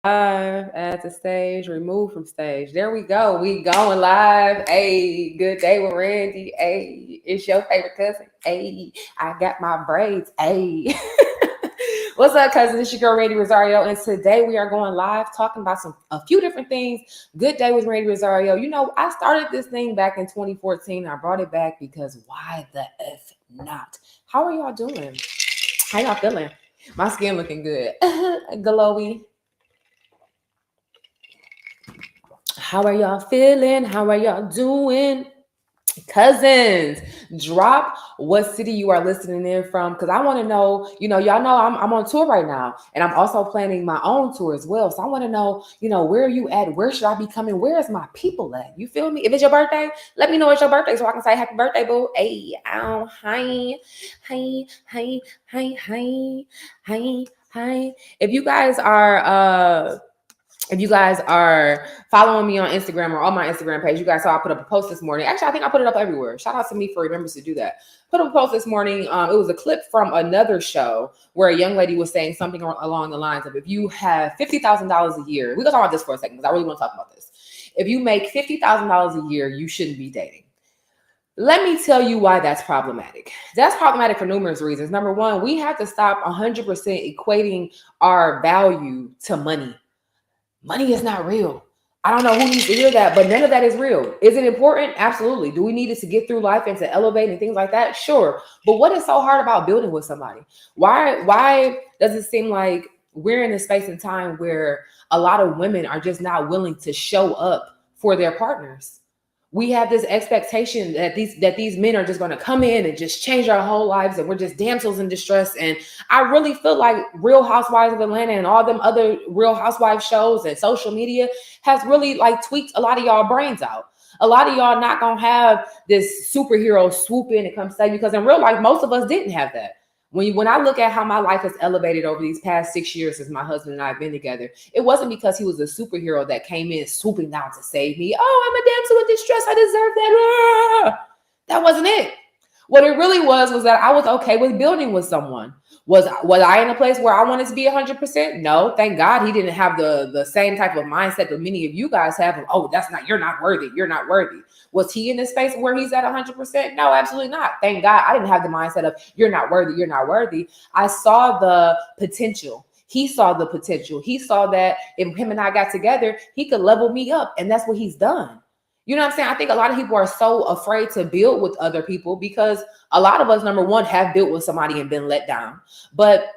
Live at the stage, removed from stage. There we go. We going live. Hey, good day with Randy. Hey, it's your favorite cousin. Hey, I got my braids. Hey. What's up, cousin? It's your girl Randi Rossario, and today we are going live talking about a few different things. Good day with Randi Rossario. You know, I started this thing back in 2014. I brought it back because why the F not? How are y'all doing? How y'all feeling? My skin looking good. Glowy. How are y'all feeling? How are y'all doing? Cousins, drop what city you are listening in from because I want to know, y'all know I'm on tour right now and I'm also planning my own tour as well. So I want to know, where are you at? Where should I be coming? Where is my people at? You feel me? If it's your birthday, let me know it's your birthday so I can say happy birthday, boo. Hey, ow, hi, hi, hi, hi, hi, hi, hi. If you guys are following me on Instagram or on my Instagram page, you guys saw I put up a post this morning. Actually, I think I put it up everywhere. Shout out to me for remembering to do that. Put up a post this morning. It was a clip from another show where a young lady was saying something along the lines of, if you have $50,000 a year, we're going to talk about this for a second because I really want to talk about this. If you make $50,000 a year, you shouldn't be dating. Let me tell you why that's problematic. That's problematic for numerous reasons. Number one, we have to stop 100% equating our value to money. Money is not real. I don't know who needs to hear that, but none of that is real. Is it important? Absolutely. Do we need it to get through life and to elevate and things like that? Sure. But what is so hard about building with somebody? Why does it seem like we're in a space and time where a lot of women are just not willing to show up for their partners? We have this expectation that these men are just going to come in and just change our whole lives and we're just damsels in distress. And I really feel like Real Housewives of Atlanta and all them other Real Housewives shows and social media has really like tweaked a lot of y'all brains out. A lot of y'all not gonna have this superhero swoop in and come save you, because in real life most of us didn't have that. When I look at how my life has elevated over these past 6 years since my husband and I have been together, it wasn't because he was a superhero that came in swooping down to save me. Oh, I'm a damsel in distress. I deserve that. That wasn't it. What it really was that I was okay with building with someone. Was I in a place where I wanted to be 100%? No, thank God he didn't have the same type of mindset that many of you guys have. Of, oh, you're not worthy. You're not worthy. Was he in a space where he's at 100%? No, absolutely not. Thank God I didn't have the mindset of you're not worthy. You're not worthy. I saw the potential. He saw the potential. He saw that if him and I got together, he could level me up. And that's what he's done. You know what I'm saying? I think a lot of people are so afraid to build with other people because a lot of us, number one, have built with somebody and been let down. But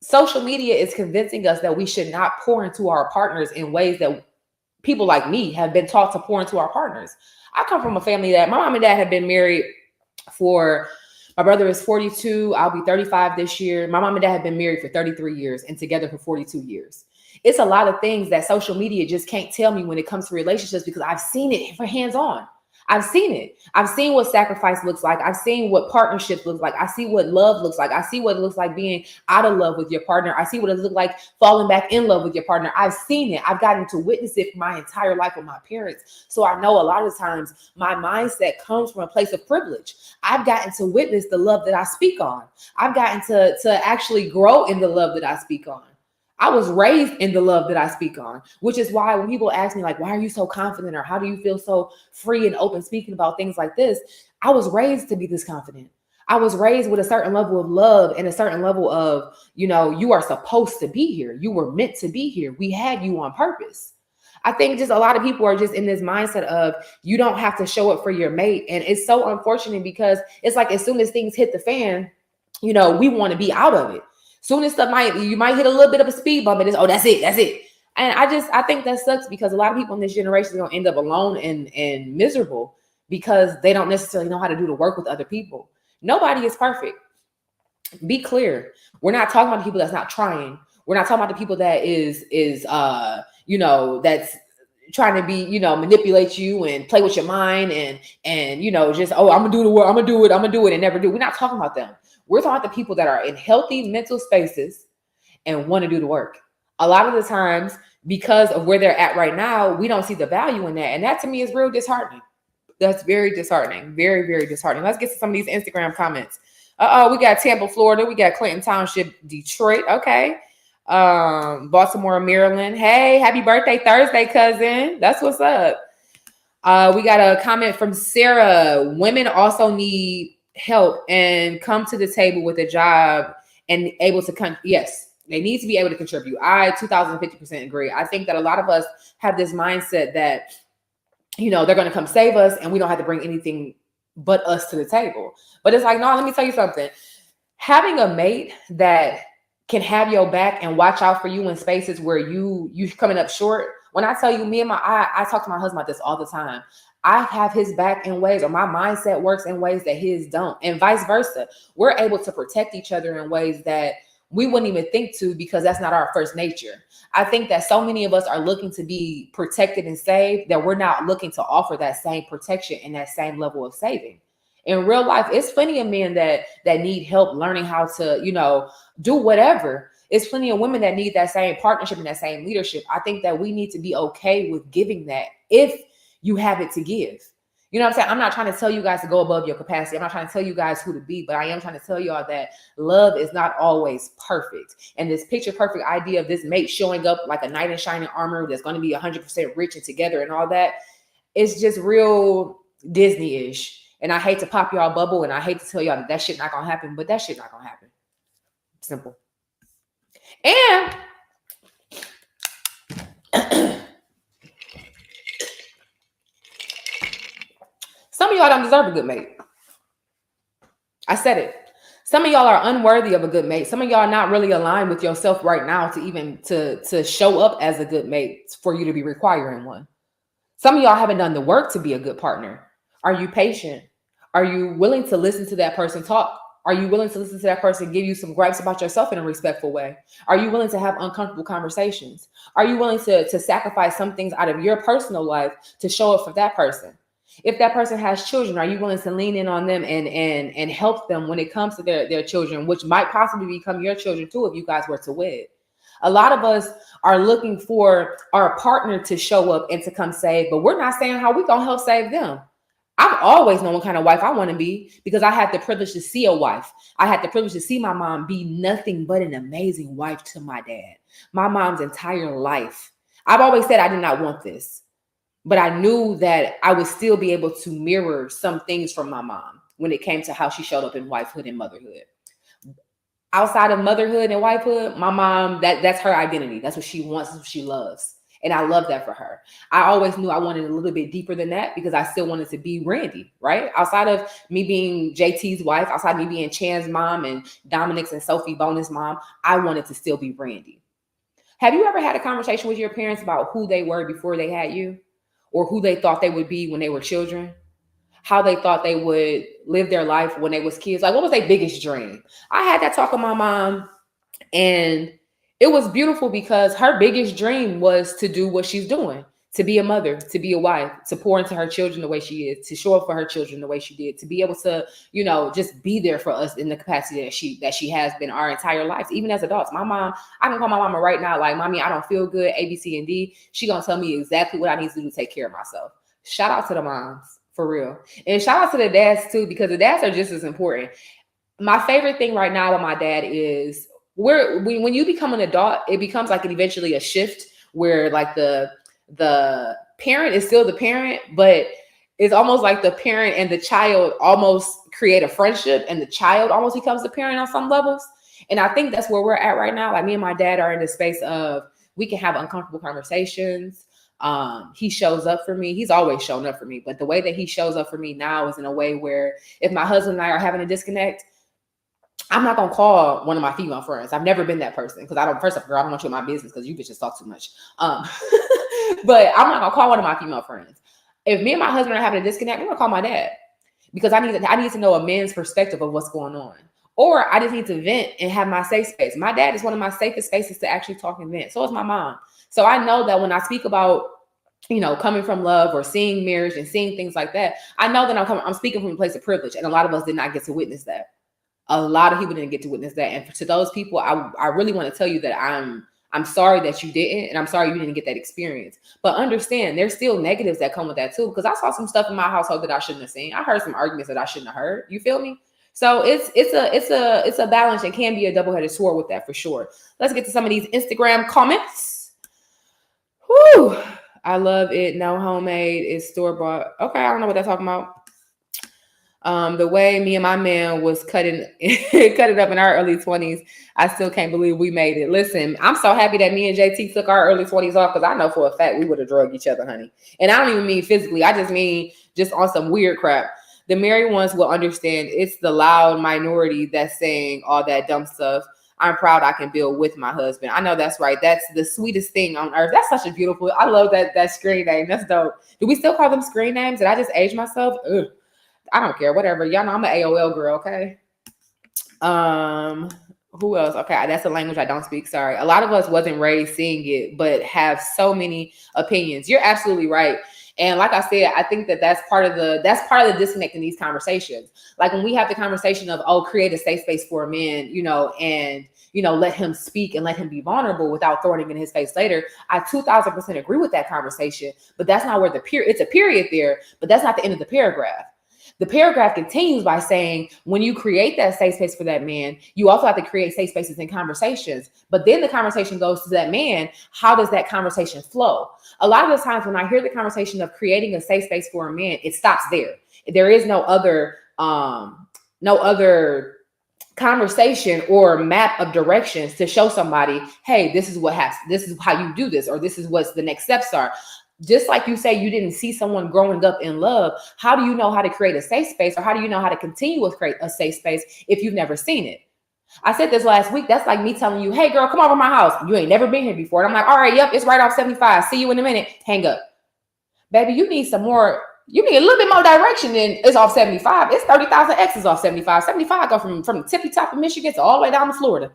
social media is convincing us that we should not pour into our partners in ways that people like me have been taught to pour into our partners. I come from a family that my mom and dad have been married for, my brother is 42. I'll be 35 this year. My mom and dad have been married for 33 years and together for 42 years. It's a lot of things that social media just can't tell me when it comes to relationships because I've seen it for hands-on. I've seen it. I've seen what sacrifice looks like. I've seen what partnership looks like. I see what love looks like. I see what it looks like being out of love with your partner. I see what it looks like falling back in love with your partner. I've seen it. I've gotten to witness it for my entire life with my parents. So I know a lot of times my mindset comes from a place of privilege. I've gotten to witness the love that I speak on. I've gotten to actually grow in the love that I speak on. I was raised in the love that I speak on, which is why when people ask me like, why are you so confident? Or how do you feel so free and open speaking about things like this? I was raised to be this confident. I was raised with a certain level of love and a certain level of, you are supposed to be here. You were meant to be here. We had you on purpose. I think just a lot of people are just in this mindset of you don't have to show up for your mate. And it's so unfortunate because it's like as soon as things hit the fan, we want to be out of it. Soon as you might hit a little bit of a speed bump and it's, oh, that's it. And I think that sucks because a lot of people in this generation are going to end up alone and miserable because they don't necessarily know how to do the work with other people. Nobody is perfect. Be clear. We're not talking about the people that's not trying. We're not talking about the people that is that's trying to be, manipulate you and play with your mind and just, oh, I'm gonna do the work, I'm gonna do it and never do. We're not talking about them. We're talking about the people that are in healthy mental spaces and want to do the work. A lot of the times, because of where they're at right now, we don't see the value in that. And that to me is real disheartening. That's very disheartening. Very, very disheartening. Let's get to some of these Instagram comments. We got Tampa, Florida. We got Clinton Township, Detroit. Okay. Baltimore, Maryland. Hey, happy birthday Thursday, cousin. That's what's up. We got a comment from Sarah. Women also need help and come to the table with a job and able to come. Yes, they need to be able to contribute. I 2050% agree. I think that a lot of us have this mindset that, you know, they're going to come save us and we don't have to bring anything but us to the table. But it's like, no, let me tell you something. Having a mate that can have your back and watch out for you in spaces where you coming up short. When I tell you, I talk to my husband about this all the time. I have his back in ways, or my mindset works in ways that his don't, and vice versa. We're able to protect each other in ways that we wouldn't even think to, because that's not our first nature. I think that so many of us are looking to be protected and saved that we're not looking to offer that same protection and that same level of saving. In real life, it's plenty of men that need help learning how to, you know, do whatever. It's plenty of women that need that same partnership and that same leadership. I think that we need to be okay with giving that if you have it to give. You know what I'm saying? I'm not trying to tell you guys to go above your capacity. I'm not trying to tell you guys who to be, but I am trying to tell y'all that love is not always perfect. And this picture perfect idea of this mate showing up like a knight in shining armor that's going to be 100% rich and together and all that, it's just real Disney-ish. And I hate to pop y'all bubble, and I hate to tell y'all that shit not gonna happen, but that shit not gonna happen. Simple. And some of y'all don't deserve a good mate. I said it. Some of y'all are unworthy of a good mate. Some of y'all are not really aligned with yourself right now to even to show up as a good mate for you to be requiring one. Some of y'all haven't done the work to be a good partner. Are you patient? Are you willing to listen to that person talk? Are you willing to listen to that person give you some gripes about yourself in a respectful way? Are you willing to have uncomfortable conversations? Are you willing to sacrifice some things out of your personal life to show up for that person? If that person has children, are you willing to lean in on them and help them when it comes to their children, which might possibly become your children too if you guys were to wed? A lot of us are looking for our partner to show up and to come save, but we're not saying how we gonna help save them. I've always known what kind of wife I want to be because I had the privilege to see a wife. I had the privilege to see my mom be nothing but an amazing wife to my dad. My mom's entire life. I've always said I did not want this, but I knew that I would still be able to mirror some things from my mom when it came to how she showed up in wifehood and motherhood. Outside of motherhood and wifehood, my mom, that's her identity. That's what she wants, that's what she loves. And I love that for her. I always knew I wanted a little bit deeper than that because I still wanted to be Randi, right? Outside of me being JT's wife, outside of me being Chan's mom and Dominic's and Sophie Bonus' mom, I wanted to still be Randi. Have you ever had a conversation with your parents about who they were before they had you, or who they thought they would be when they were children? How they thought they would live their life when they was kids? Like, what was their biggest dream? I had that talk with my mom, and it was beautiful because her biggest dream was to do what she's doing, to be a mother, to be a wife, to pour into her children the way she is, to show up for her children the way she did, to be able to, you know, just be there for us in the capacity that she has been our entire lives, even as adults. My mom, I can call my mama right now, like, mommy, I don't feel good, A, B, C, and D. She gonna tell me exactly what I need to do to take care of myself. Shout out to the moms, for real. And shout out to the dads too, because the dads are just as important. My favorite thing right now with my dad is when you become an adult, it becomes like eventually a shift where like the parent is still the parent, but it's almost like the parent and the child almost create a friendship, and the child almost becomes the parent on some levels. And I think that's where we're at right now. Like, me and my dad are in the space of we can have uncomfortable conversations. He shows up for me. He's always shown up for me, but the way that he shows up for me now is in a way where if my husband and I are having a disconnect, I'm not gonna call one of my female friends. I've never been that person because I don't. First of all, girl, I don't want you in my business because you bitches talk too much. But I'm not gonna call one of my female friends. If me and my husband are having a disconnect, I'm gonna call my dad because I need to know a man's perspective of what's going on, or I just need to vent and have my safe space. My dad is one of my safest spaces to actually talk and vent. So is my mom. So I know that when I speak about, you know, coming from love or seeing marriage and seeing things like that, I know that I'm speaking from a place of privilege, and a lot of us did not get to witness that. A lot of people didn't get to witness that. And to those people, I really want to tell you that I'm sorry that you didn't, and I'm sorry you didn't get that experience. But understand, there's still negatives that come with that too, because I saw some stuff in my household that I shouldn't have seen. I heard some arguments that I shouldn't have heard. You feel me? So it's a balance. It can be a double-headed sword with that for sure. Let's get to some of these Instagram comments. Whew. I love it. No homemade is store-bought. Okay, I don't know what that's talking about. The way me and my man was cutting cut up in our early 20s, I still can't believe we made it. Listen, I'm so happy that me and JT took our early 20s off, because I know for a fact we would have drugged each other, honey. And I don't even mean physically. I just mean just on some weird crap. The married ones will understand. It's the loud minority that's saying all that dumb stuff. I'm proud I can build with my husband. I know that's right. That's the sweetest thing on earth. That's such a beautiful. I love that screen name. That's dope. Do we still call them screen names? Did I just age myself? Ugh. I don't care. Whatever. Y'all know I'm an AOL girl. Okay. Who else? Okay, that's a language I don't speak. Sorry. A lot of us wasn't raised seeing it, but have so many opinions. You're absolutely right. And like I said, I think that's part of the disconnect in these conversations. Like when we have the conversation of, oh, create a safe space for a man, and let him speak and let him be vulnerable without throwing it in his face later. I 2000% agree with that conversation, but that's not where it's a period there, but that's not the end of the paragraph. The paragraph continues by saying, when you create that safe space for that man, you also have to create safe spaces in conversations. But then the conversation goes to that man. How does that conversation flow? A lot of the times when I hear the conversation of creating a safe space for a man, it stops there. There is no other conversation or map of directions to show somebody, hey, this is what happens. This is how you do this, or this is what the next steps are. Just like you say, you didn't see someone growing up in love. How do you know how to create a safe space, or how do you know how to continue with create a safe space if you've never seen it? I said this last week. That's like me telling you, hey girl, come over to my house. You ain't never been here before. And I'm like, all right, yep, it's right off 75. See you in a minute. Hang up. Baby, you need some more. You need a little bit more direction than it's off 75. It's 30,000 X's off 75. 75 go from the tippy top of Michigan to all the way down to Florida.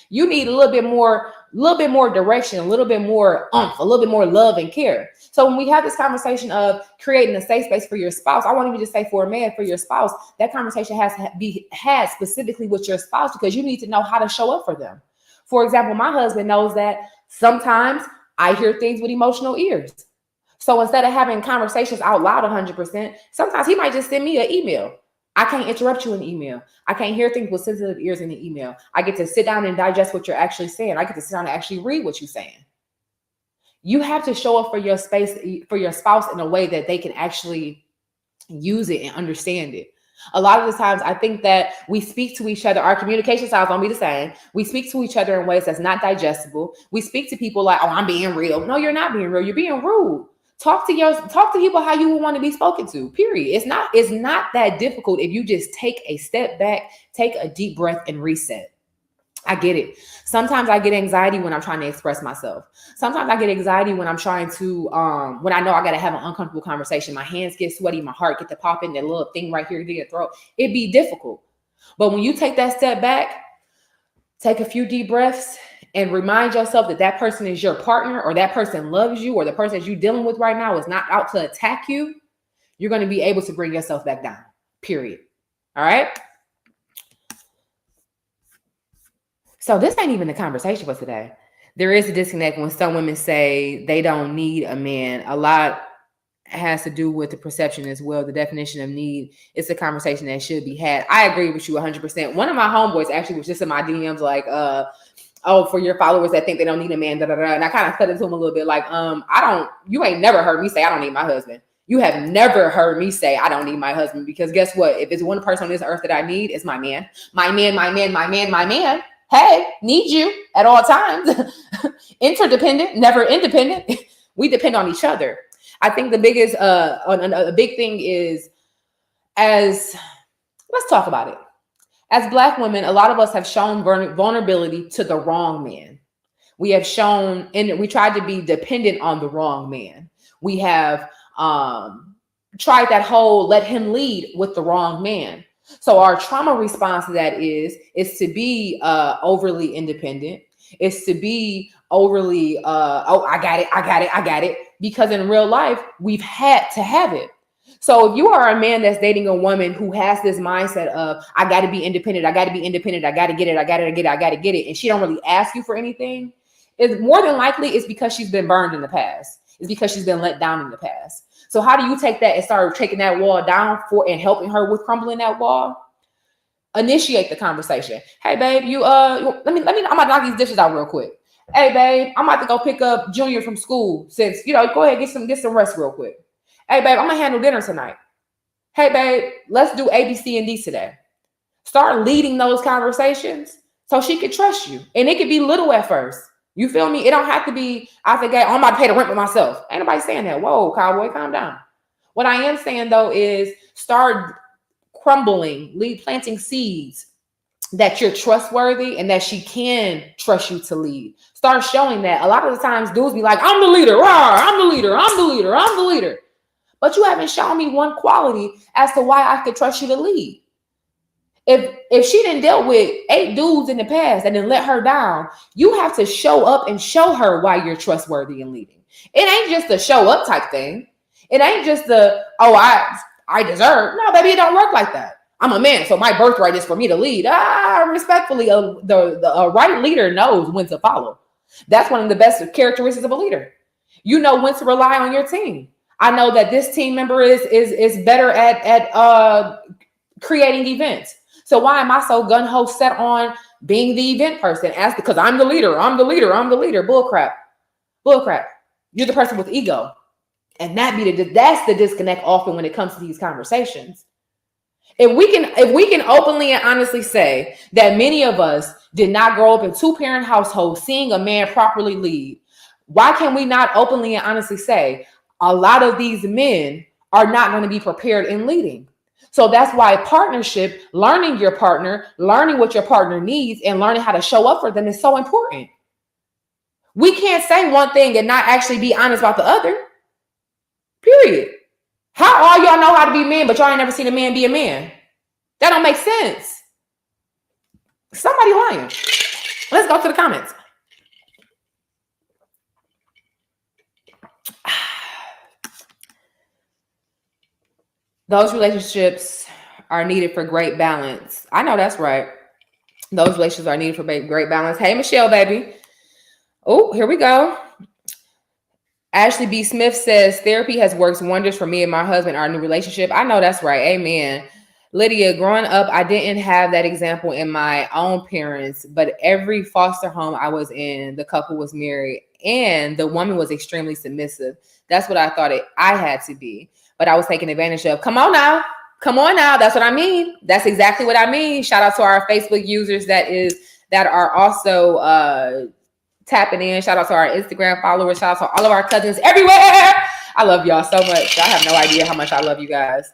You need a little bit more direction, a little bit more oomph, a little bit more love and care. So when we have this conversation of creating a safe space for your spouse, I won't even just say for a man, for your spouse, that conversation has to be had specifically with your spouse, because you need to know how to show up for them. For example, my husband knows that sometimes I hear things with emotional ears. So instead of having conversations out loud 100%, sometimes he might just send me an email. I can't interrupt you in email. I can't hear things with sensitive ears in the email. I get to sit down and digest what you're actually saying. I get to sit down and actually read what you're saying. You have to show up for your space, for your spouse, in a way that they can actually use it and understand it. A lot of the times, I think that we speak to each other. Our communication styles don't be the same. We speak to each other in ways that's not digestible. We speak to people like, oh, I'm being real. No, you're not being real. You're being rude. Talk to people how you would want to be spoken to, period. It's not that difficult if you just take a step back, take a deep breath, and reset. I get it. Sometimes I get anxiety when I'm trying to express myself. Sometimes I get anxiety when I'm trying to, when I know I got to have an uncomfortable conversation. My hands get sweaty, my heart get to popping, that little thing right here in your throat. It'd be difficult. But when you take that step back, take a few deep breaths, and remind yourself that person is your partner, or that person loves you, or the person that you're dealing with right now is not out to attack you, you're going to be able to bring yourself back down, period. All right? So this ain't even the conversation for today. There is a disconnect when some women say they don't need a man. A lot has to do with the perception as well. The definition of need is a conversation that should be had. I agree with you 100%. One of my homeboys actually was just in my DMs like, oh, for your followers that think they don't need a man, da, da, da. And I kind of cut into him a little bit like, you ain't never heard me say I don't need my husband. You have never heard me say I don't need my husband, because guess what? If it's one person on this earth that I need, it's my man. My man, my man, my man, my man. Hey, need you at all times. Interdependent, never independent. We depend on each other. I think the biggest, a big thing is, let's talk about it. As Black women, a lot of us have shown vulnerability to the wrong man. We have shown, and we tried to be dependent on the wrong man. We have tried that whole let him lead with the wrong man. So our trauma response to that is to be overly independent. Is to be overly, I got it. Because in real life, we've had to have it. So if you are a man that's dating a woman who has this mindset of, I got to be independent, I got to get it, and she don't really ask you for anything, it's more than likely it's because she's been burned in the past. It's because she's been let down in the past. So how do you take that and start taking that wall down and helping her with crumbling that wall? Initiate the conversation. Hey babe, let me I'm about to knock these dishes out real quick. Hey babe, I'm about to go pick up Junior from school, since go ahead, get some rest real quick. Hey babe, I'm gonna handle dinner tonight. Hey babe, let's do A, B, C, and D today. Start leading those conversations so she can trust you. And it could be little at first. You feel me? It don't have to be out the gate, I'm about to pay the rent for myself. Ain't nobody saying that. Whoa, cowboy, calm down. What I am saying though is start planting seeds that you're trustworthy and that she can trust you to lead. Start showing that. A lot of the times dudes be like, I'm the leader, I'm the leader, I'm the leader, I'm the leader. But you haven't shown me one quality as to why I could trust you to lead. If she didn't deal with 8 dudes in the past and then let her down, you have to show up and show her why you're trustworthy in leading. It ain't just a show up type thing. It ain't just I deserve. No, baby, it don't work like that. I'm a man, so my birthright is for me to lead. Respectfully, the right leader knows when to follow. That's one of the best characteristics of a leader. You know when to rely on your team. I know that this team member is better at creating events. So why am I so gun-ho set on being the event person? Because I'm the leader, I'm the leader, I'm the leader. Bullcrap. You're the person with ego. And that's the disconnect often when it comes to these conversations. If we can openly and honestly say that many of us did not grow up in 2-parent households seeing a man properly lead, why can we not openly and honestly say a lot of these men are not going to be prepared in leading? So that's why partnership, learning your partner, learning what your partner needs, and learning how to show up for them is so important. We can't say one thing and not actually be honest about the other. Period. How all y'all know how to be men, but y'all ain't never seen a man be a man? That don't make sense. Somebody lying. Let's go to the comments. Those relationships are needed for great balance. I know that's right. Those relationships are needed for great balance. Hey, Michelle, baby. Oh, here we go. Ashley B. Smith says, therapy has worked wonders for me and my husband, our new relationship. I know that's right. Amen. Lydia, growing up, I didn't have that example in my own parents, but every foster home I was in, the couple was married and the woman was extremely submissive. That's what I thought I had to be, but I was taken advantage of. Come on now. That's what I mean. That's exactly what I mean. Shout out to our Facebook users that are also tapping in. Shout out to our Instagram followers. Shout out to all of our cousins everywhere. I love y'all so much. I have no idea how much I love you guys.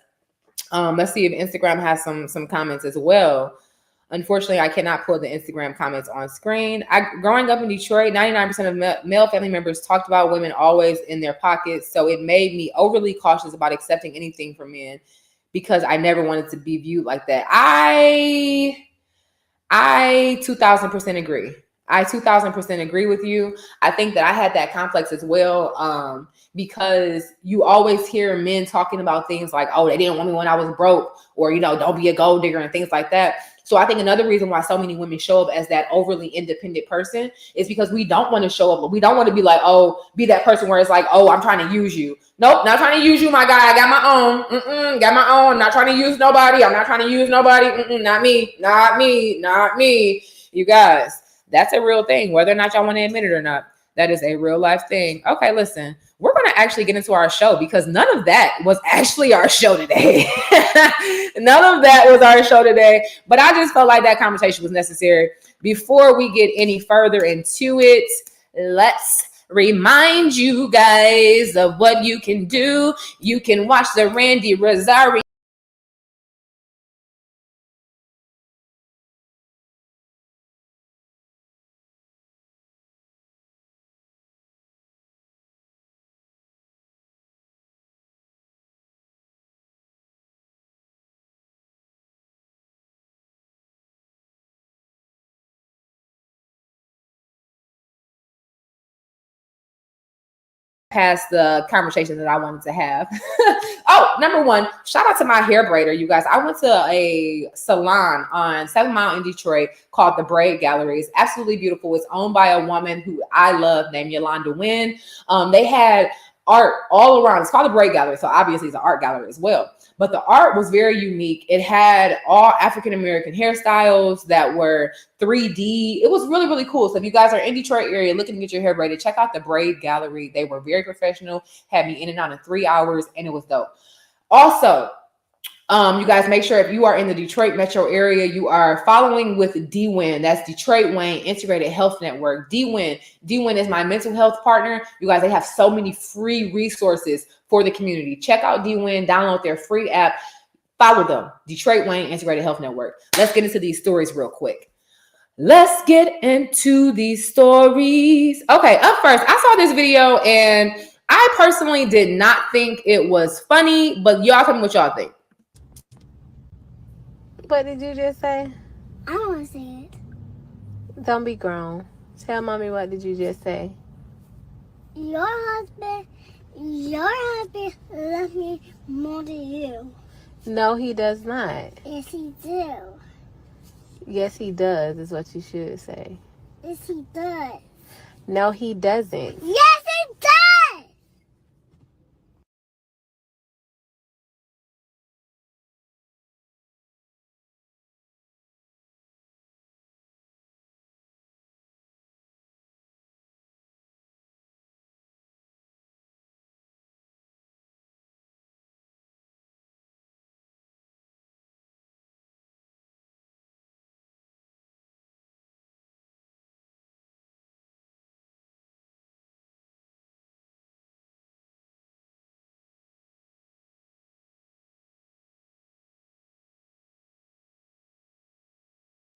Let's see if Instagram has some comments as well. Unfortunately, I cannot pull the Instagram comments on screen. Growing up in Detroit, 99% of male family members talked about women always in their pockets. So it made me overly cautious about accepting anything from men because I never wanted to be viewed like that. I 2000% agree. I 2000% agree with you. I think that I had that complex as well, because you always hear men talking about things like, oh, they didn't want me when I was broke, or, don't be a gold digger and things like that. So I think another reason why so many women show up as that overly independent person is because we don't want to show up. We don't want to be like, oh, be that person where it's like, oh, I'm trying to use you. Nope, not trying to use you, my guy. I got my own. Got my own. I'm not trying to use nobody. I'm not trying to use nobody. Not me. You guys, that's a real thing, whether or not y'all want to admit it or not. That is a real life thing. Okay, listen, we're going to actually get into our show because none of that was actually our show today. None of that was our show today. But I just felt like that conversation was necessary. Before we get any further into it, let's remind you guys of what you can do. You can watch the Randi Rossario past the conversation that I wanted to have. Oh, number one, shout out to my hair braider, you guys. I went to a salon on 7 Mile in Detroit called the Braid Gallery. It's absolutely beautiful. It's owned by a woman who I love named Yolanda Wynn. They had art all around. It's called the Braid Gallery, so obviously it's an art gallery as well. but the art was very unique. It had all African-American hairstyles that were 3D. It was really, really cool. So if you guys are in Detroit area looking to get your hair braided, check out the Braid Gallery. They were very professional, had me in and out in 3 hours, and it was dope. Also, you guys make sure if you are in the Detroit metro area, you are following with DWIN. That's Detroit Wayne Integrated Health Network. DWIN is my mental health partner. You guys, they have so many free resources for the community. Check out DWIN, download their free app, follow them. Detroit Wayne Integrated Health Network. Let's get into these stories real quick. Let's get into these stories. Okay, up first, I saw this video and I personally did not think it was funny, but y'all tell me what y'all think. What did you just say? I don't want to say it. Don't be grown. Tell mommy, what did you just say? Your husband loves me more than you. No, he does not. Yes, he do. Yes, he does, is what you should say. Yes, he does. No, he doesn't. Yes, he does.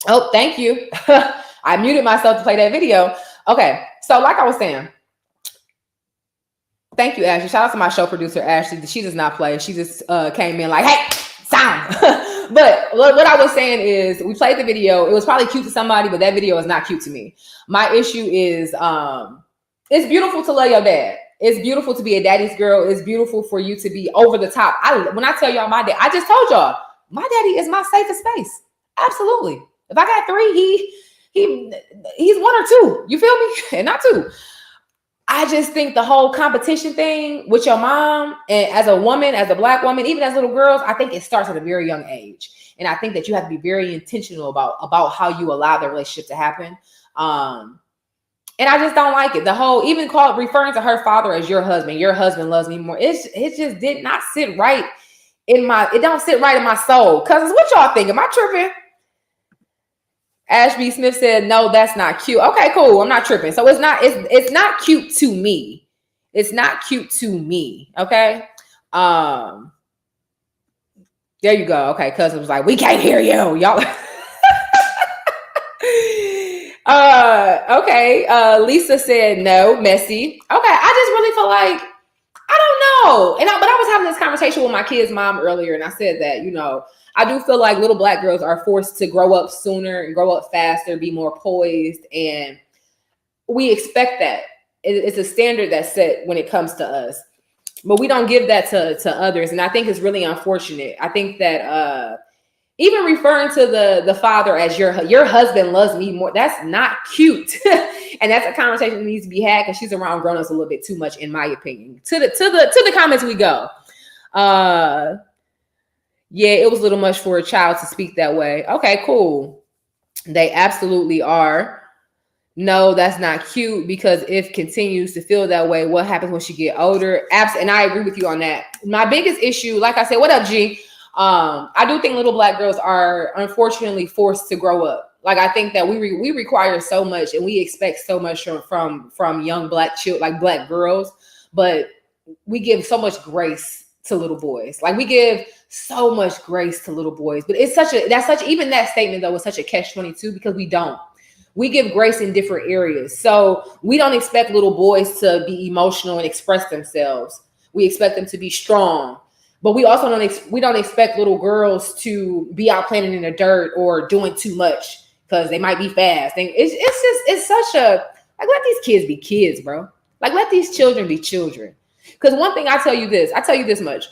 Oh, thank you. I muted myself to play that video. Okay, so like I was saying, thank you, Ashley. Shout out to my show producer, Ashley. She does not play. She just came in like, hey, sound. But what I was saying is we played the video. It was probably cute to somebody, but that video is not cute to me. My issue is it's beautiful to love your dad. It's beautiful to be a daddy's girl. It's beautiful for you to be over the top. When I tell y'all my dad, I just told y'all, my daddy is my safest space. Absolutely. If I got 3, he's 1 or 2. You feel me? And not 2. I just think the whole competition thing with your mom and as a woman, as a Black woman, even as little girls, I think it starts at a very young age. And I think that you have to be very intentional about how you allow the relationship to happen. And I just don't like it. The whole, even referring to her father as your husband loves me more. It just did not sit right it don't sit right in my soul. Cousins, what y'all think? Am I tripping? Ashby Smith said, no, that's not cute. Okay, cool. I'm not tripping. So it's not cute to me. It's not cute to me. Okay. There you go. Okay. Cousin was like, we can't hear you. Y'all. Okay. Lisa said no, messy. Okay. I just really feel like, I don't know. But I was having this conversation with my kid's mom earlier, and I said that, I do feel like little Black girls are forced to grow up sooner and grow up faster, be more poised. And we expect that. It's a standard that's set when it comes to us. But we don't give that to others. And I think it's really unfortunate. I think that even referring to the father as your husband loves me more, that's not cute. And that's a conversation that needs to be had because she's around grown-ups a little bit too much, in my opinion. To the comments we go. Yeah, it was a little much for a child to speak that way. Okay, cool. They absolutely are. No, that's not cute, because if continues to feel that way, what happens when she get older? And I agree with you on that. My biggest issue, like I said, what up, G? I do think little Black girls are unfortunately forced to grow up. Like, I think that we require so much and we expect so much from young Black children, like Black girls, but we give so much grace to little boys. Like, we give so much grace to little boys, but even that statement though was such a catch-22 because we give grace in different areas. So we don't expect little boys to be emotional and express themselves. We expect them to be strong, but we also don't expect little girls to be out playing in the dirt or doing too much because they might be fast. And it's such a, like, let these kids be kids, bro. Like, let these children be children. Because one thing I tell you this much.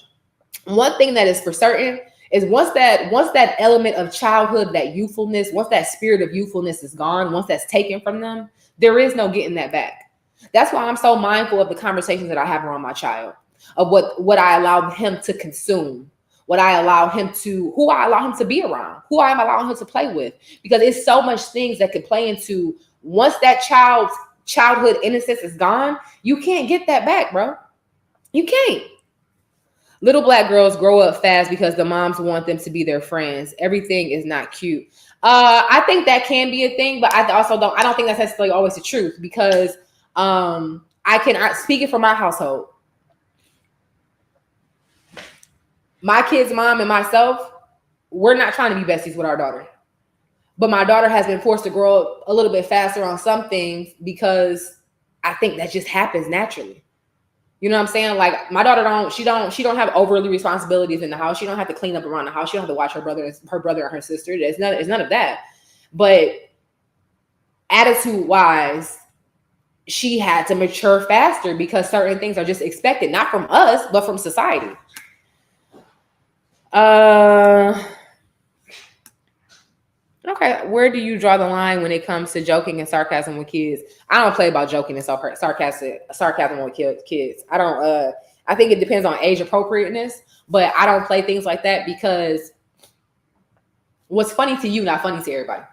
One thing that is for certain is once that element of childhood, that youthfulness, once that spirit of youthfulness is gone, once that's taken from them, there is no getting that back. That's why I'm so mindful of the conversations that I have around my child, of what I allow him to consume, who I allow him to be around, who I am allowing him to play with, because it's so much things that could play into once that child's childhood innocence is gone. You can't get that back, bro. You can't. Little black girls grow up fast because the moms want them to be their friends. Everything is not cute. I think that can be a thing, but I don't think that's necessarily always the truth, because I can speak it for my household. My kid's mom and myself, we're not trying to be besties with our daughter. But my daughter has been forced to grow up a little bit faster on some things because I think that just happens naturally. You know what I'm saying? Like, my daughter don't have overly responsibilities in the house. She don't have to clean up around the house. She don't have to watch her brother and her sister. It's none of that. But attitude wise, she had to mature faster because certain things are just expected, not from us, but from society. Okay, where do you draw the line when it comes to joking and sarcasm with kids? I don't play about joking and sarcasm with kids. I don't. I think it depends on age appropriateness, but I don't play things like that because what's funny to you, not funny to everybody.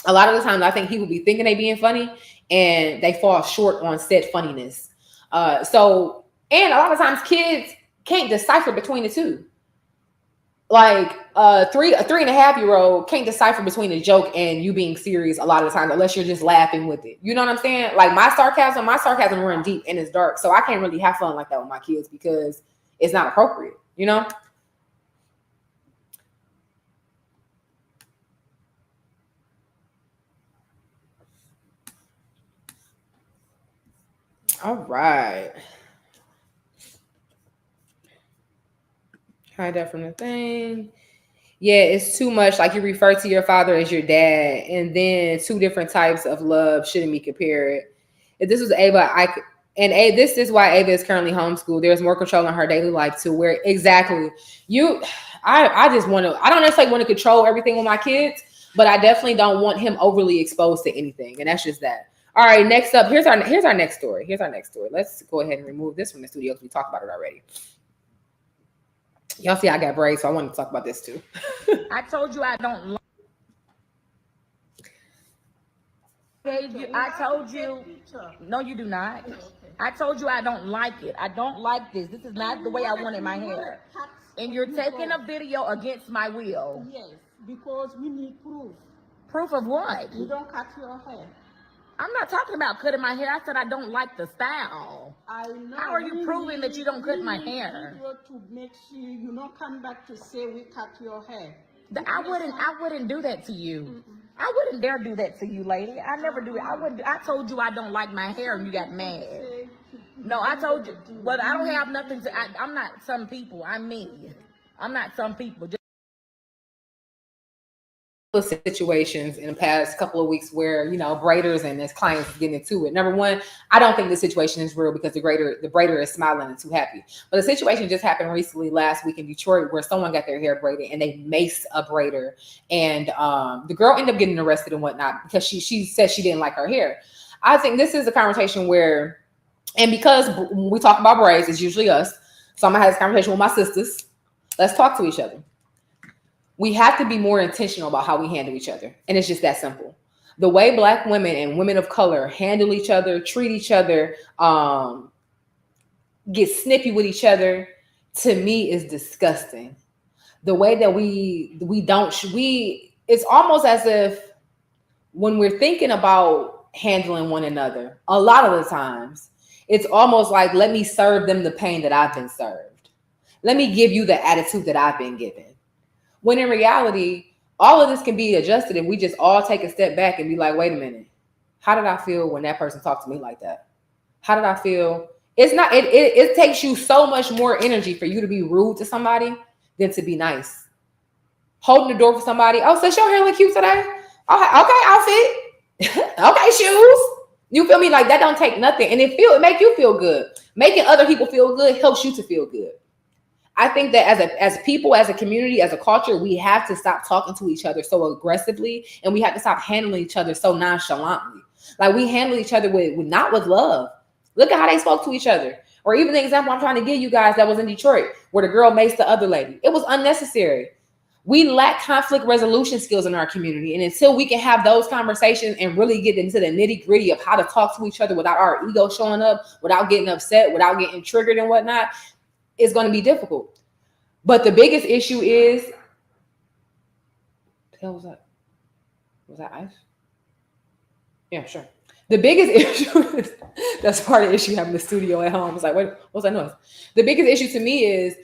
A lot of the times, I think people be thinking they being funny and they fall short on said funniness. And a lot of times kids can't decipher between the two. Like a 3.5-year-old can't decipher between a joke and you being serious a lot of the time, unless you're just laughing with it. You know what I'm saying? Like my sarcasm run deep and it's dark. So I can't really have fun like that with my kids because it's not appropriate, you know? All right. Hide that from the thing. Yeah, it's too much. Like, you refer to your father as your dad, and then two different types of love shouldn't be compared. If this was Ava, this is why Ava is currently homeschooled. There's more control in her daily life too. Where exactly I don't necessarily want to control everything with my kids, but I definitely don't want him overly exposed to anything, and that's just that. All right, next up, here's our next story. Let's go ahead and remove this from the studio because we talked about it already. Y'all see I got braids, so I wanted to talk about this too. I told you I don't like it. I told you. No, you do not. I told you I don't like it. I don't like this. This is not the way I wanted my hair. And you're taking a video against my will. Yes, because we need proof. Proof of what? You don't cut your hair. I'm not talking about cutting my hair. I said I don't like the style. I know. How are you proving that you don't cut my hair? To make sure you don't come back to say we cut your hair. I wouldn't do that to you. Mm-mm. I wouldn't dare do that to you, lady. I never do it. I told you I don't like my hair and you got mad. No, I told you. But I don't have nothing to. I'm not some people. I'm me. I'm not some people. Situations in the past couple of weeks where, you know, braiders and his clients getting into it. Number one, I don't think the situation is real because the braider is smiling and too happy. But the situation just happened recently last week in Detroit where someone got their hair braided and they maced a braider, and the girl ended up getting arrested and whatnot because she said she didn't like her hair. I think this is a conversation where, and because when we talk about braids, it's usually us. So I'm gonna have this conversation with my sisters. Let's talk to each other. We have to be more intentional about how we handle each other. And it's just that simple. The way Black women and women of color handle each other, treat each other, get snippy with each other, to me is disgusting. The way that it's almost as if when we're thinking about handling one another, a lot of the times, it's almost like, let me serve them the pain that I've been served. Let me give you the attitude that I've been given. When in reality, all of this can be adjusted if we just all take a step back and be like, wait a minute, how did I feel when that person talked to me like that? How did I feel? It takes you so much more energy for you to be rude to somebody than to be nice. Holding the door for somebody. Oh, sis, your hair look cute today. Okay, outfit. Okay, shoes. You feel me? Like, that don't take nothing. And it make you feel good. Making other people feel good helps you to feel good. I think that as people, as a community, as a culture, we have to stop talking to each other so aggressively, and we have to stop handling each other so nonchalantly. Like, we handle each other not with love. Look at how they spoke to each other. Or even the example I'm trying to give you guys that was in Detroit. where the girl maced the other lady. It was unnecessary. We lack conflict resolution skills in our community. And until we can have those conversations and really get into the nitty gritty of how to talk to each other without our ego showing up, without getting upset, without getting triggered and whatnot, it's going to be difficult. But the biggest issue is, what the hell was that? Was that ice? Yeah, sure. The biggest issue is, that's part of the issue having the studio at home. It's like, wait, what's that noise? The biggest issue to me is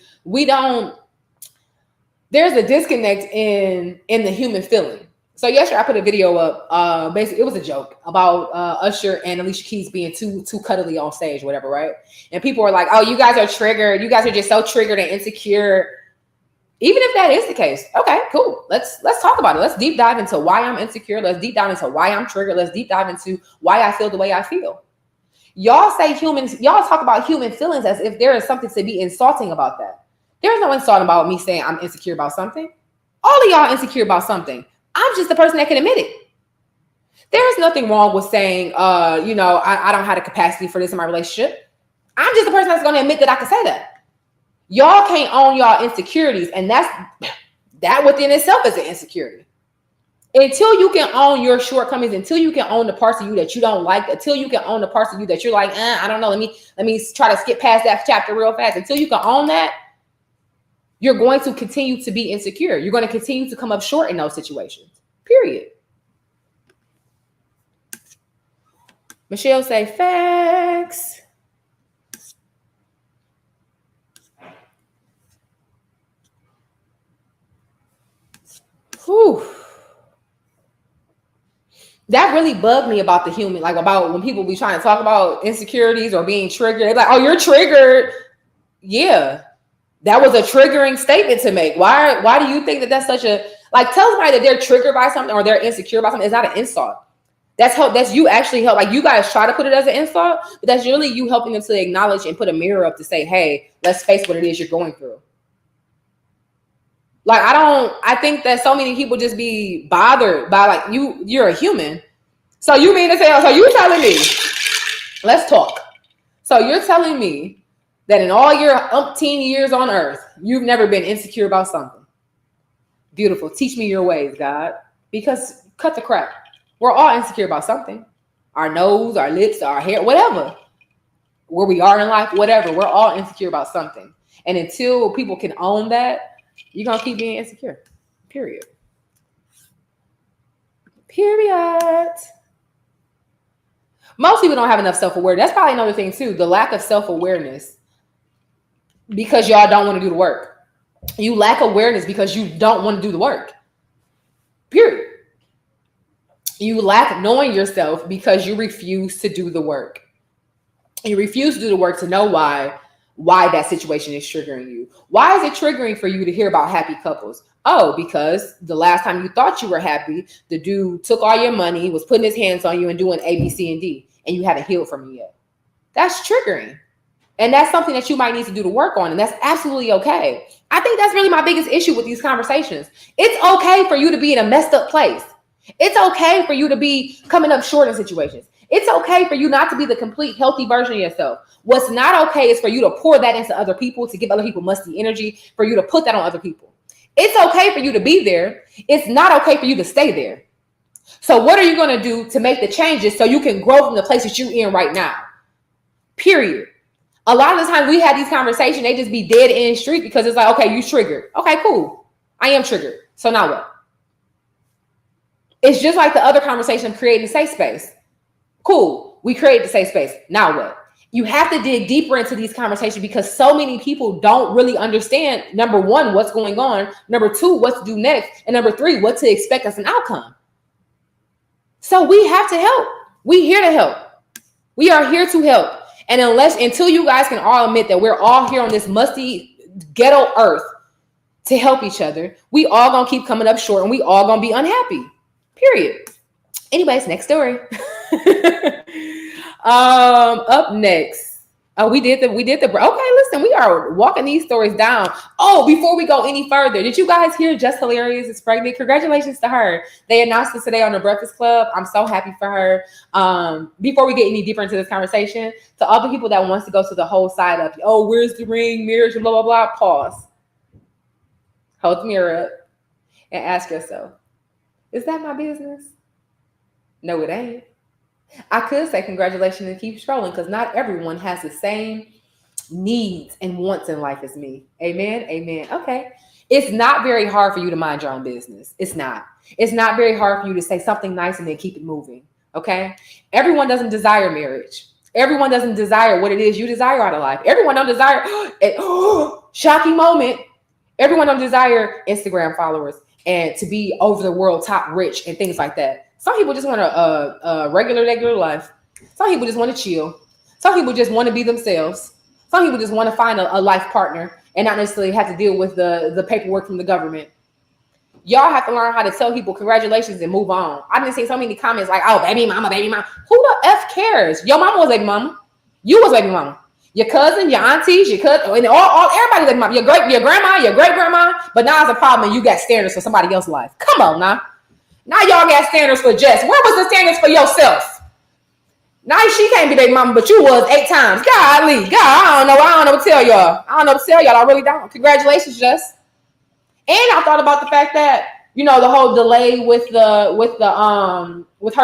there's a disconnect in the human feeling. So yesterday I put a video up. Basically, it was a joke about Usher and Alicia Keys being too cuddly on stage, whatever, right? And people were like, "Oh, you guys are triggered. You guys are just so triggered and insecure." Even if that is the case, okay, cool. Let's talk about it. Let's deep dive into why I'm insecure. Let's deep dive into why I'm triggered. Let's deep dive into why I feel the way I feel. Y'all talk about human feelings as if there is something to be insulting about that. There's no insult about me saying I'm insecure about something. All of y'all insecure about something. I'm just the person that can admit it. There's nothing wrong with saying, I don't have the capacity for this in my relationship. I'm just the person that's going to admit that I can say that. Y'all can't own y'all insecurities, and that within itself is an insecurity. Until you can own your shortcomings, until you can own the parts of you that you don't like, until you can own the parts of you that you're like, I don't know, let me try to skip past that chapter real fast. Until you can own that, you're going to continue to be insecure. You're going to continue to come up short in those situations. Period. Michelle say facts. Whew. That really bugged me about the human, like about when people be trying to talk about insecurities or being triggered. They're like, "Oh, you're triggered." Yeah, that was a triggering statement to make. Why do you think that that's such a, like, tell somebody that they're triggered by something or they're insecure about something? It's not an insult. That's you actually help. Like, you guys try to put it as an insult, but that's really you helping them to acknowledge and put a mirror up to say, "Hey, let's face what it is you're going through." Like, I think that so many people just be bothered by, like, you're a human. So you mean to say, so you telling me, let's talk. So you're telling me that in all your umpteen years on earth, you've never been insecure about something. Beautiful. Teach me your ways, God. Because cut the crap. We're all insecure about something. Our nose, our lips, our hair, whatever. Where we are in life, whatever. We're all insecure about something. And until people can own that, you're going to keep being insecure. Period. Most people don't have enough self-awareness. That's probably another thing too. The lack of self-awareness because y'all don't want to do the work. You lack awareness because you don't want to do the work. Period. You lack knowing yourself because you refuse to do the work. You refuse to do the work to know why that situation is triggering you. Why is it triggering for you to hear about happy couples? Oh, because the last time you thought you were happy, the dude took all your money, was putting his hands on you and doing A, B, C, and D, and you haven't healed from it yet. That's triggering. And that's something that you might need to do the work on, and that's absolutely okay. I think that's really my biggest issue with these conversations. It's okay for you to be in a messed up place. It's okay for you to be coming up short in situations. It's okay for you not to be the complete healthy version of yourself. What's not okay is for you to pour that into other people, to give other people musty energy, for you to put that on other people. It's okay for you to be there. It's not okay for you to stay there. So what are you going to do to make the changes so you can grow from the place that you're in right now? Period. A lot of the time we have these conversations, they just be dead end street because it's like, okay, you triggered. Okay, cool. I am triggered. So now what? It's just like the other conversation of creating a safe space. Cool. We created the safe space. Now what? You have to dig deeper into these conversations because so many people don't really understand, number one, what's going on. Number two, what to do next. And number three, what to expect as an outcome. So we have to help. We're here to help. We are here to help. And until you guys can all admit that we're all here on this musty ghetto earth to help each other, we all gonna keep coming up short and we all gonna be unhappy. Period. Anyways, next story. Up next, Oh, we did the. Okay, listen, we are walking these stories down. Oh, before we go any further, did you guys hear Just Hilarious is pregnant? Congratulations to her. They announced it today on the Breakfast Club. I'm so happy for her. Before we get any deeper into this conversation, to all the people that wants to go to the whole side of, oh, where's the ring, marriage, and blah blah blah. Pause. Hold the mirror up and ask yourself, is that my business? No, it ain't. I could say congratulations and keep scrolling because not everyone has the same needs and wants in life as me. Amen. Amen. Okay. It's not very hard for you to mind your own business. It's not. It's not very hard for you to say something nice and then keep it moving. Okay. Everyone doesn't desire marriage. Everyone doesn't desire what it is you desire out of life. Everyone don't desire shocking moment. Everyone don't desire Instagram followers and to be over the world top rich and things like that. Some people just want a regular life. Some people just want to chill. Some people just want to be themselves. Some people just want to find a life partner and not necessarily have to deal with the paperwork from the government. Y'all have to learn how to tell people congratulations and move on. I've been seeing so many comments like, oh, baby mama, baby mama. Who the F cares? Your mama was baby mama. You was baby mama. Your cousin, your aunties, your cousin, and all everybody baby mama. Your grandma, your great grandma. But now it's a problem and you got standards for somebody else's life. Come on now. Now y'all got standards for Jess. Where was the standards for yourself? Now she can't be baby mama, but you was 8 times. Golly, God, I don't know what to tell y'all. I really don't. Congratulations, Jess. And I thought about the fact that, you know, the whole delay with her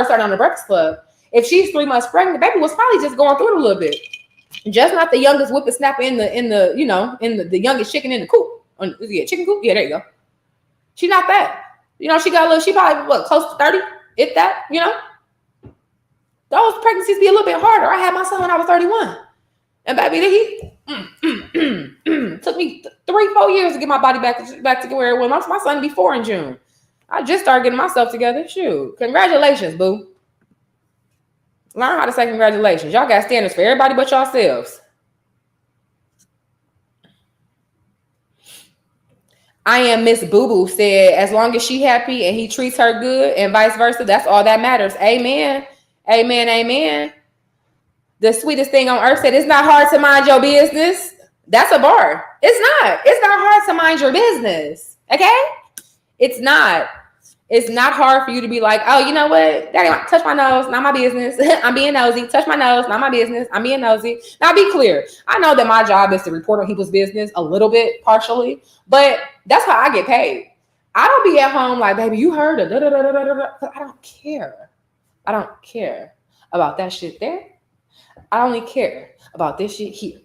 starting on the Breakfast Club. If she's 3 months pregnant, the baby was probably just going through it a little bit. Just not the youngest whippersnapper in the youngest chicken in the coop. Is it a chicken coop? Yeah, there you go. She's not that. You know, she probably close to 30, if that, you know. Those pregnancies be a little bit harder. I had my son when I was 31. And baby, took me 3-4 years to get my body back to where it was. My son be 4 in June. I just started getting myself together. Shoot. Congratulations, boo. Learn how to say congratulations. Y'all got standards for everybody but yourselves. I am Miss Boo Boo said, as long as she happy and he treats her good and vice versa, that's all that matters. Amen. Amen. Amen. The sweetest thing on earth said, it's not hard to mind your business. That's a bar. It's not hard to mind your business. Okay. It's not hard for you to be like, oh, you know what? Daddy, touch my nose, not my business. I'm being nosy. Touch my nose, not my business. I'm being nosy. Now, be clear. I know that my job is to report on people's business a little bit, partially, but that's how I get paid. I don't be at home like, baby, you heard it. I don't care. I don't care about that shit there. I only care about this shit here.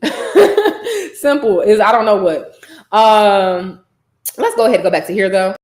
Simple is I don't know what. Let's go ahead and go back to here though.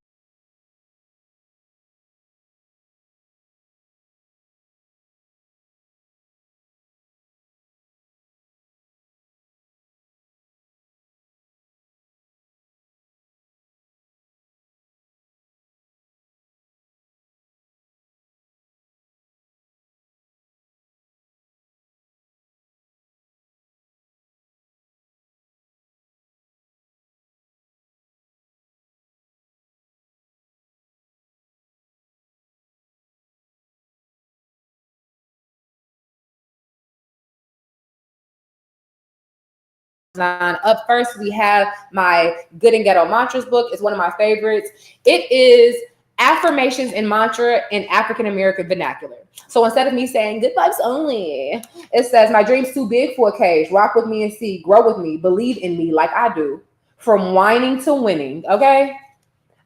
Up first, we have my Good and Ghetto Mantras book. It's one of my favorites. It is affirmations and mantra in African American vernacular. So instead of me saying good vibes only, it says my dream's too big for a cage. Rock with me and see, grow with me, believe in me like I do. From whining to winning. Okay,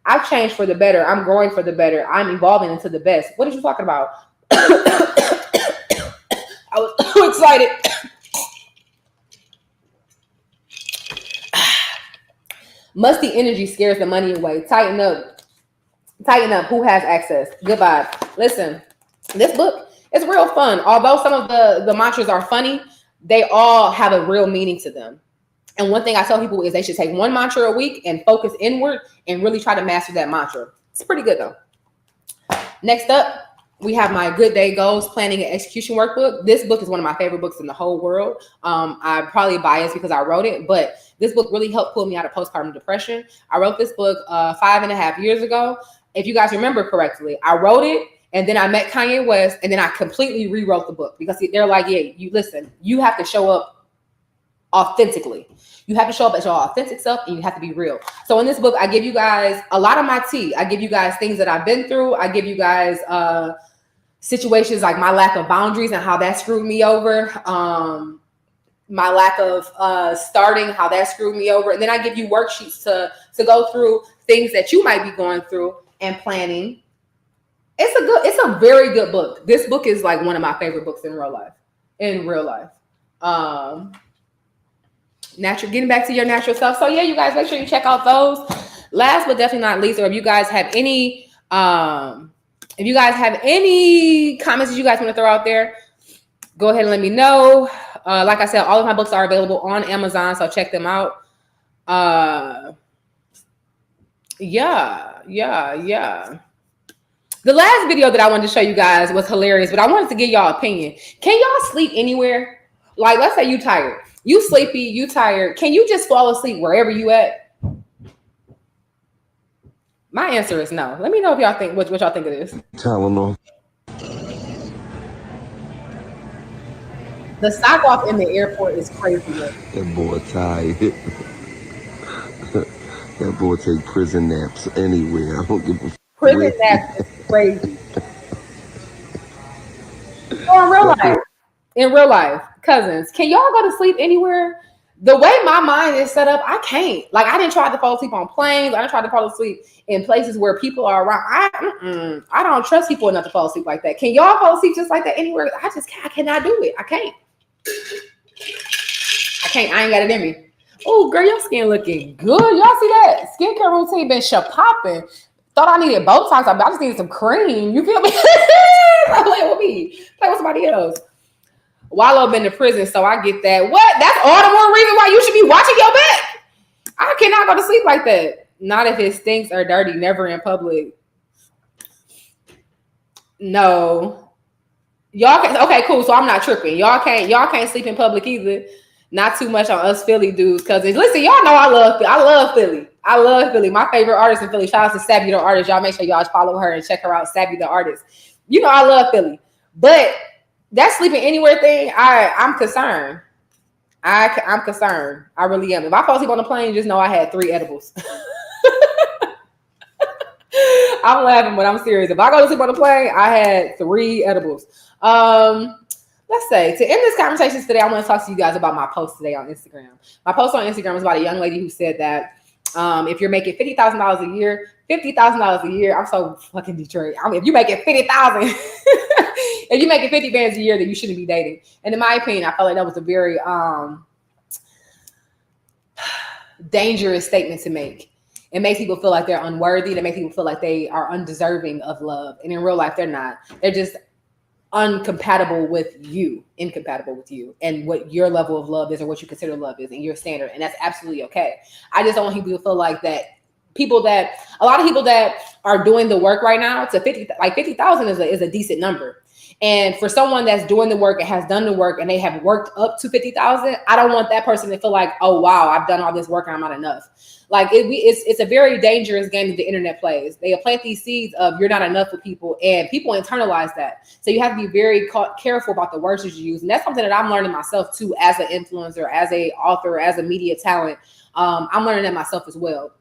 I've changed for the better. I'm growing for the better. I'm evolving into the best. What are you talking about? I was so excited. Musty energy scares the money away. Tighten up. Who has access? Goodbye. Listen, this book is real fun. Although some of the mantras are funny, they all have a real meaning to them. And one thing I tell people is they should take one mantra a week and focus inward and really try to master that mantra. It's pretty good though. Next up, we have my Good Day Goals Planning and Execution Workbook. This book is one of my favorite books in the whole world. I'm probably biased because I wrote it, but this book really helped pull me out of postpartum depression. I wrote this book 5.5 years ago. If you guys remember correctly, I wrote it and then I met Kanye West and then I completely rewrote the book because they're like, yeah, you listen, you have to show up authentically. You have to show up as your authentic self, and you have to be real. So in this book, I give you guys a lot of my tea. I give you guys things that I've been through. I give you guys situations like my lack of boundaries and how that screwed me over. My lack of starting, how that screwed me over. And then I give you worksheets to go through things that you might be going through and planning. It's a very good book. This book is like one of my favorite books in real life. Getting back to your natural self. So yeah, you guys, make sure you check out those. Last but definitely not least, or if you guys have any comments that you guys want to throw out there, go ahead and let me know. Like I said, all of my books are available on Amazon, so check them out. Yeah. The last video that I wanted to show you guys was hilarious, but I wanted to get y'all opinion. Can y'all sleep anywhere? Like, let's say you tired. You sleepy, you tired. Can you just fall asleep wherever you at? My answer is no. Let me know if y'all think what y'all think of this. Tylenol. The sock off in the airport is crazy. That boy tired. That boy take prison naps anywhere. I don't give a prison naps is crazy. So in real life, cousins, can y'all go to sleep anywhere? The way my mind is set up, I can't. Like, I didn't try to fall asleep on planes. I didn't try to fall asleep in places where people are around. I don't trust people enough to fall asleep like that. Can y'all fall asleep just like that anywhere? I cannot do it. I can't. I ain't got it in me. Oh, girl, your skin looking good. Y'all see that? Skincare routine been popping. Thought I needed Botox. I just needed some cream. You feel me? Play with me. Play with somebody else. Wallow been to prison, so I get that. What? That's all the more reason why you should be watching your back. I cannot go to sleep like that. Not if it stinks or dirty. Never in public. No. Y'all can. Okay, cool. So I'm not tripping. Y'all can't sleep in public either. Not too much on us Philly dudes, cause listen, y'all know I love Philly. I love Philly. My favorite artist in Philly. Shout out to Sabby the artist. Y'all make sure y'all follow her and check her out. Sabby the artist. You know I love Philly, but that sleeping anywhere thing, I'm concerned. I'm concerned. I really am. If I fall asleep on the plane, just know I had 3 edibles. I'm laughing, but I'm serious. If I go to sleep on the plane, I had 3 edibles. Let's say, to end this conversation today, I want to talk to you guys about my post today on Instagram. My post on Instagram was about a young lady who said that if you're making $50,000 a year, I'm so fucking Detroit. I mean, if you making 50,000, if you making 50 bands a year, then you shouldn't be dating. And in my opinion, I felt like that was a very dangerous statement to make. It makes people feel like they're unworthy. It makes people feel like they are undeserving of love. And in real life, they're not. They're just incompatible with you, and what your level of love is, or what you consider love is, and your standard. And that's absolutely okay. I just don't want people to feel like that. A lot of people that are doing the work right now, to 50,000 is a decent number. And for someone that's doing the work and has done the work and they have worked up to 50,000, I don't want that person to feel like, oh wow, I've done all this work and I'm not enough. Like it's a very dangerous game that the internet plays. They plant these seeds of you're not enough for people, and people internalize that. So you have to be very careful about the words that you use, and that's something that I'm learning myself too, as an influencer, as a author, as a media talent. I'm learning that myself as well.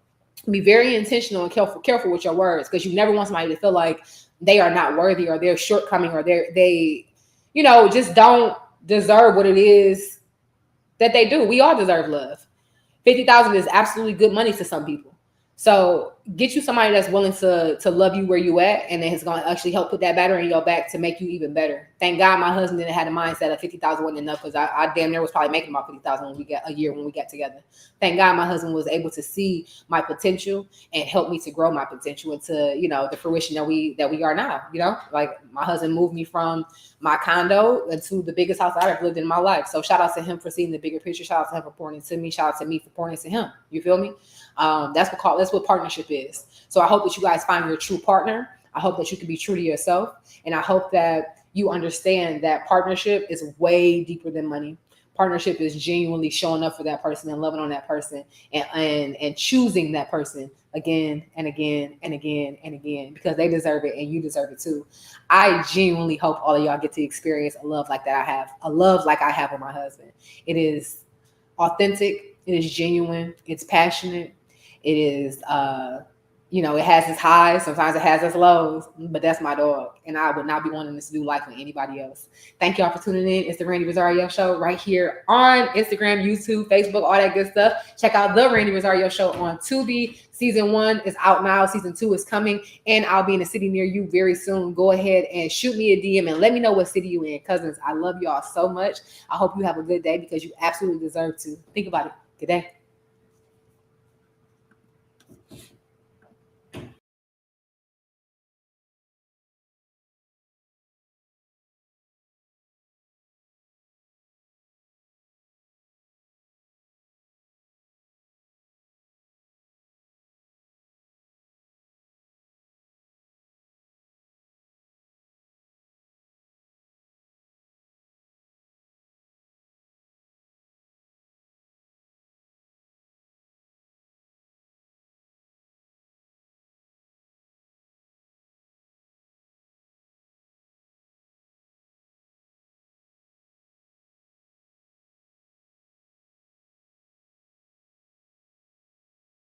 Be very intentional and careful with your words, because you never want somebody to feel like they are not worthy, or they're shortcoming, or they just don't deserve what it is that they do. We all deserve love. 50,000 is absolutely good money to some people. So get you somebody that's willing to love you where you at, and then it's going to actually help put that battery in your back to make you even better. Thank God my husband didn't have a mindset of 50,000 wasn't enough, because I damn near was probably making about 50,000 when we got together. Thank God my husband was able to see my potential and help me to grow my potential into, the fruition that we are now. Like my husband moved me from my condo into the biggest house I've ever lived in my life. So shout out to him for seeing the bigger picture. Shout out to him for pouring into me. Shout out to me for pouring into him. You feel me? That's what partnership is. So I hope that you guys find your true partner. I hope that you can be true to yourself. And I hope that you understand that partnership is way deeper than money. Partnership is genuinely showing up for that person and loving on that person and choosing that person again and again and again and again, because they deserve it and you deserve it too. I genuinely hope all of y'all get to experience a love like that I have, a love like I have with my husband. It is authentic. It is genuine. It's passionate. It is, it has its highs. Sometimes it has its lows, but that's my dog. And I would not be wanting this to do life with anybody else. Thank y'all for tuning in. It's the Randi Rossario Show right here on Instagram, YouTube, Facebook, all that good stuff. Check out the Randi Rossario Show on Tubi. Season 1 is out now. Season 2 is coming, and I'll be in a city near you very soon. Go ahead and shoot me a DM and let me know what city you in. Cousins, I love y'all so much. I hope you have a good day because you absolutely deserve to. Think about it. Good day.